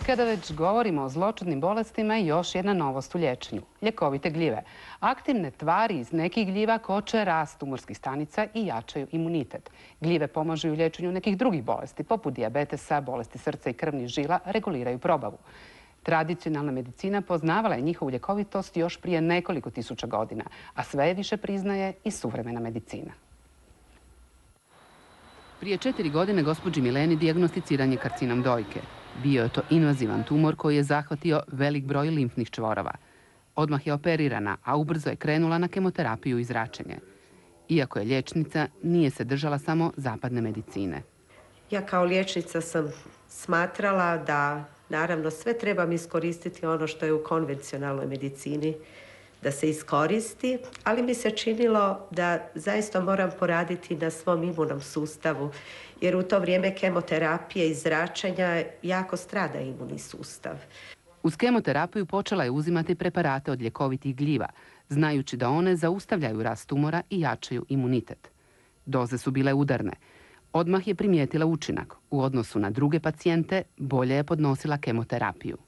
Kada već govorimo o zloćudnim bolestima, još jedna novost u liječenju – ljekovite gljive. Aktivne tvari iz nekih gljiva koče rast tumorskih stanica i jačaju imunitet. Gljive pomažu u liječenju nekih drugih bolesti, poput dijabetesa, bolesti srca i krvnih žila, reguliraju probavu. Tradicionalna medicina poznavala je njihovu ljekovitost još prije nekoliko tisuća godina, a sve je više priznaje i suvremena medicina. Prije 4 godine gospođi Mileni dijagnosticiran je karcinom dojke. Bio je to invazivan tumor koji je zahvatio velik broj limfnih čvorova. Odmah je operirana, a ubrzo je krenula na kemoterapiju i zračenje. Iako je liječnica, nije se držala samo zapadne medicine. Ja kao liječnica sam smatrala da, naravno, sve trebam iskoristiti ono što je u konvencionalnoj medicini da se iskoristi, ali mi se činilo da zaista moram poraditi na svom imunom sustavu, jer u to vrijeme kemoterapije i zračenja jako strada imunni sustav. Uz kemoterapiju počela je uzimati preparate od ljekovitih gljiva, znajući da one zaustavljaju rast tumora i jačaju imunitet. Doze su bile udarne. Odmah je primijetila učinak. U odnosu na druge pacijente bolje je podnosila kemoterapiju.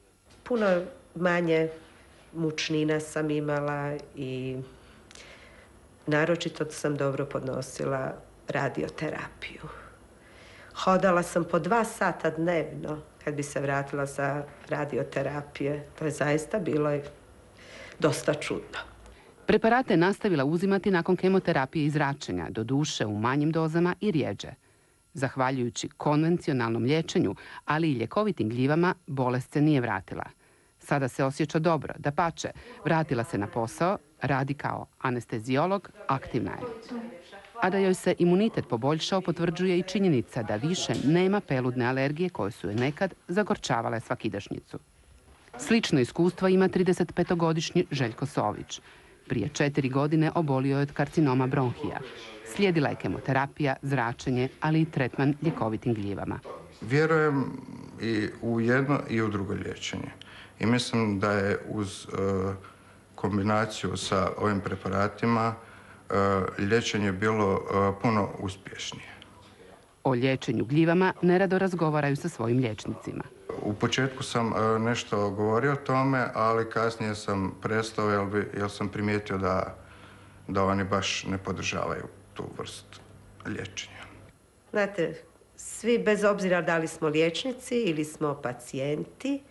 Puno manje mučnina sam imala i naročito sam dobro podnosila radioterapiju. Hodala sam po 2 sata dnevno kad bi se vratila sa radioterapije. To je zaista bilo dosta čudno. Preparate je nastavila uzimati nakon kemoterapije i zračenja, doduše u manjim dozama i rjeđe. Zahvaljujući konvencionalnom liječenju, ali i ljekovitim gljivama, bolest se nije vratila. Sada se osjeća dobro, dapače, vratila se na posao, radi kao anesteziolog, aktivna je. A da joj se imunitet poboljšao potvrđuje i činjenica da više nema peludne alergije koje su je nekad zagorčavale svakidašnjicu. Slično iskustvo ima 35-godišnji Željko Sović. Prije 4 godine obolio je od karcinoma bronhija. Slijedila je kemoterapija, zračenje, ali i tretman ljekovitim gljivama. Vjerujem i u jedno i u drugo liječenje. I mislim da je uz kombinaciju sa ovim preparatima liječenje bilo puno uspješnije. O liječenju gljivama nerado razgovaraju sa svojim liječnicima. U početku sam nešto govorio o tome, ali kasnije sam prestao jer sam primijetio da oni baš ne podržavaju tu vrstu liječenja. Znate, svi bez obzira da li smo liječnici ili smo pacijenti,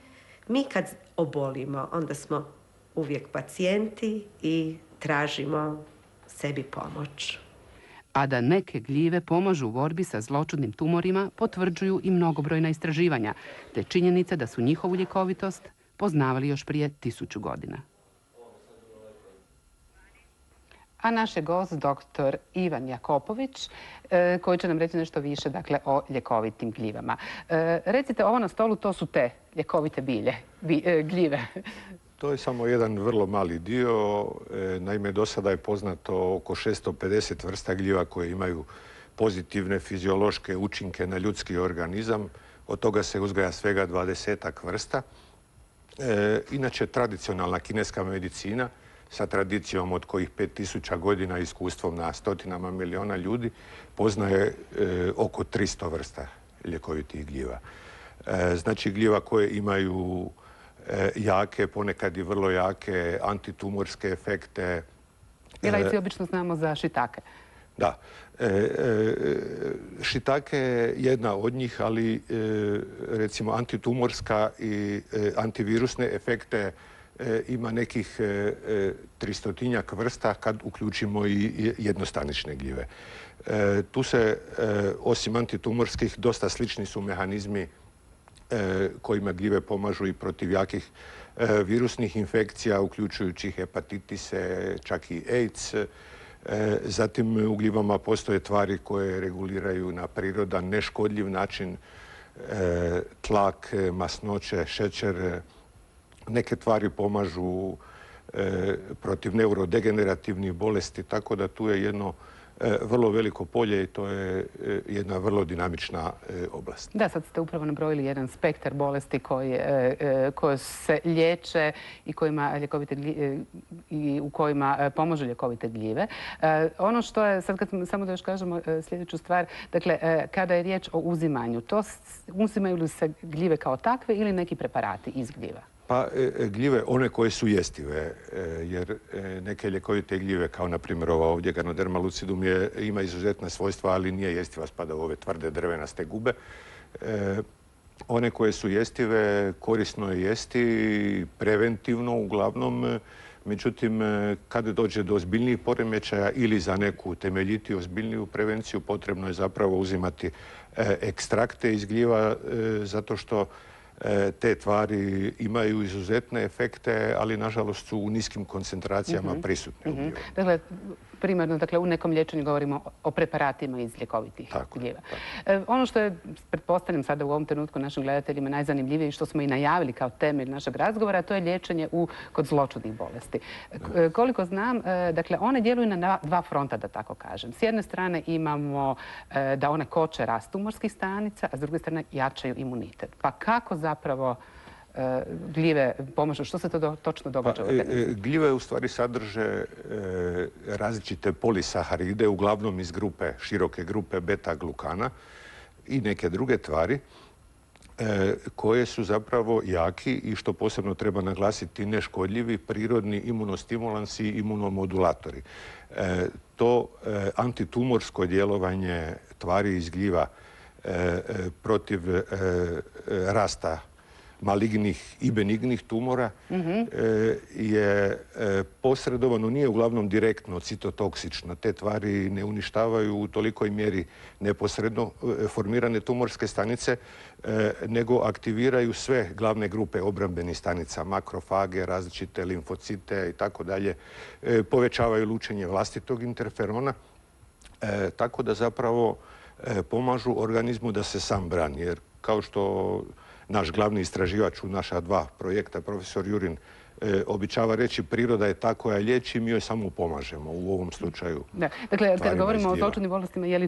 mi kad obolimo, onda smo uvijek pacijenti i tražimo sebi pomoć. A da neke gljive pomažu u borbi sa zloćudnim tumorima potvrđuju i mnogobrojna istraživanja, te činjenica da su njihovu ljekovitost poznavali još prije 1000 godina. A naš je gost dr. Ivan Jakopović, koji će nam reći nešto više o ljekovitim gljivama. Recite, ovo na stolu, to su te ljekovite gljive. To je samo jedan vrlo mali dio. Naime, do sada je poznato oko 650 vrsta gljiva koje imaju pozitivne fiziološke učinke na ljudski organizam. Od toga se uzgaja svega 20-ak vrsta. Inače, tradicionalna kineska medicina sa tradicijom od kojih 5000 godina iskustvom na stotinama miliona ljudi poznaje oko 300 vrsta ljekovitih gljiva. Znači, gljiva koje imaju jake, ponekad i vrlo jake antitumorske efekte. Jelajci obično znamo za šitake. Da. Šitake je jedna od njih, ali recimo antitumorska i antivirusne efekte ima nekih 300-tinjak vrsta kad uključimo i jednostanične gljive. Tu se, osim antitumorskih, dosta slični su mehanizmi kojima gljive pomažu i protiv jakih virusnih infekcija, uključujući hepatitise, čak i AIDS. Zatim u gljivama postoje tvari koje reguliraju na prirodan, neškodljiv način tlak, masnoće, šećer. Neke tvari pomažu protiv neurodegenerativnih bolesti, tako da tu je jedno vrlo veliko polje i to je jedna vrlo dinamična oblast. Da, sad ste upravo nabrojili jedan spektar bolesti koje se liječe i u kojima pomažu ljekovite gljive. Ono što je, sad kad samo da još kažemo sljedeću stvar, dakle, kada je riječ o uzimanju, uzimaju li se gljive kao takve ili neki preparati iz gljiva? Pa gljive, one koje su jestive, jer neke ljekovite gljive, kao na primjer ova ovdje Ganoderma lucidum, ima izuzetna svojstva, ali nije jestiva, spada u ove tvrde drvenaste gube. One koje su jestive, korisno je jesti, preventivno uglavnom. Međutim, kada dođe do ozbiljnijih poremećaja ili za neku temeljitiju, ozbiljniju prevenciju, potrebno je zapravo uzimati ekstrakte iz gljiva, zato što te tvari imaju izuzetne efekte, ali nažalost su u niskim koncentracijama prisutne u gljivu. Dakle, primarno, u nekom liječenju govorimo o preparatima iz ljekovitih gljiva. Ono što je, pretpostavljam sada u ovom trenutku našim gledateljima najzanimljivije i što smo i najavili kao temelj našeg razgovora, to je liječenje kod zloćudnih bolesti. Koliko znam, dakle, one djeluju na dva fronta, da tako kažem. S jedne strane imamo da one koče rast tumorskih stanica, a s druge strane jačaju imunitet. Pa kako zapravo gljive pomažu? Što se to točno događa u organizmu? Gljive u stvari sadrže različite polisaharide, uglavnom iz široke grupe beta-glukana i neke druge tvari koje su zapravo jaki i, što posebno treba naglasiti, neškodljivi prirodni imunostimulansi i imunomodulatori. To antitumorsko djelovanje tvari iz gljiva protiv rasta malignih i benignih tumora je posredovano, nije uglavnom direktno citotoksično. Te tvari ne uništavaju u tolikoj mjeri neposredno formirane tumorske stanice, nego aktiviraju sve glavne grupe obrambenih stanica, makrofage, različite limfocite i tako dalje, povećavaju lučenje vlastitog interferona, tako da zapravo pomažu organizmu da se sam brani. Jer kao što naš glavni istraživač u naša dva projekta, profesor Jurin, običava reći, priroda je ta koja liječi, mi joj samo pomažemo u ovom slučaju. Dakle, kada govorimo o zloćudnim bolestima, je li